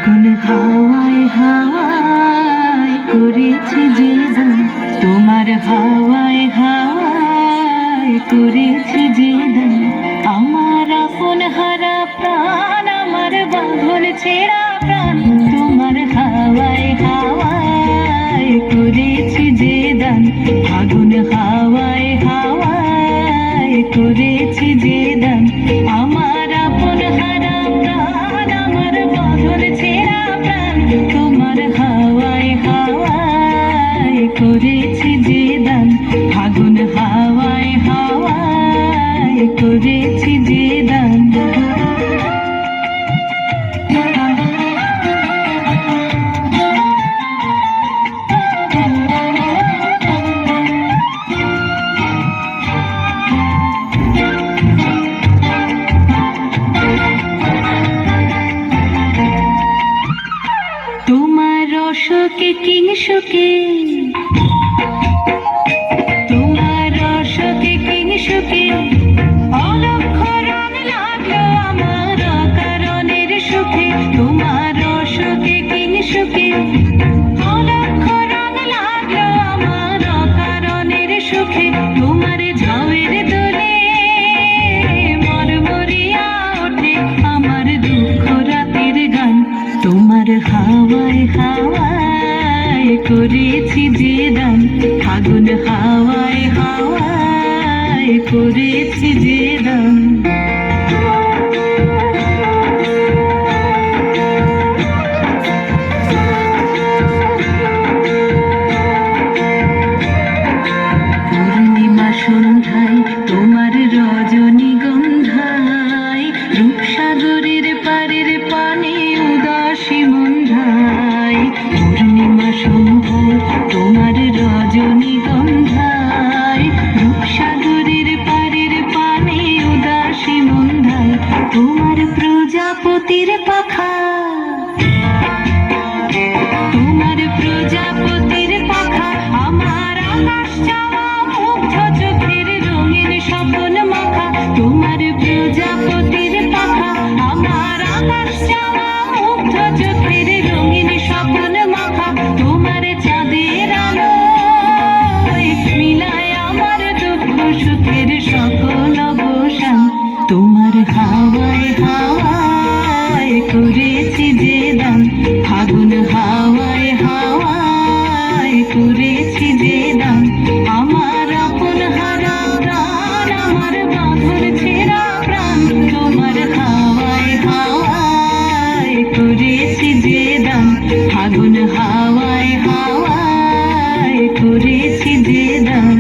ফাগুন হাওয়ায় হাওয়ায় করেছি যে দান, তোমার হাওয়ায় হাওয়ায় করেছি যে দান। আমার আপন হারা প্রাণ, আমার বাঁধন ছেঁড়া প্রাণ, তোমার হাওয়ায় হাওয়ায় করেছি যে দান। ফাগুন হাওয়ায় হাওয়ায় করেছি যে দান। আমার আপন হারা প্রাণ, আমার বাঁধন ছেঁড়া প্রাণ, তোমার হাওয়ায় হাওয়ায় করেছি যে দান। ফাগুন হাওয়ায় হাওয়ায় করেছি যে দান। তোমার রসকে কিংসুকে, তোমার রসকে কিংসুকে অলক্ষ রং লাগলো আমার অকারণের সুখে। তোমার রসকে কিংসুকে অলক্ষ রং লাগলো আমার অকারণের সুখে। তোমার ঝাউয়ের দোলে মরমরিয়া ওঠে আমার দুঃখ রাতের গান। তোমার হাওয়ায় হাওয়ায় করেছি যে দান। ফাগুন হাওয়ায় হাওয়ায় করেছি যে দান। পূর্ণিমা সন্ধ্যায় তোমার রজনীগন্ধায়, রূপসাগরের পারের পানে উদাসী মন্ধায়। পূর্ণিমা সন্ধ্যায় তোমার রজনীগন্ধায়, রূপসাগরের পারের পানে উদাসী মন্ধায়। তোমার প্রজাপতির পাখা, তোমার প্রজাপতির পাখা আমার আকাশ চাওয়া মুগ্ধ চোখের রঙিন স্বপ্ন মাখা। তোমার প্রজাপতির পাখা আমার আকাশ চাওয়া মুগ্ধ চোখের রঙিন স্বপ্ন মাখা। তোমার চাঁদের আলোয় মিলায় আমার দুঃখ সুখের সকল অবসান। তোমার হাওয়ায় হাওয়ায় করেছি যে দান। ফাগুন হাওয়ায় হাওয়ায় করেছি যে দান। আমার আপন হারা প্রাণ, আমার বাঁধন ছেঁড়া প্রাণ, তোমার হাওয়ায় হাওয়ায় করেছি যে দান। ফাগুন হাওয়ায় হাওয়ায় করেছি যে দান।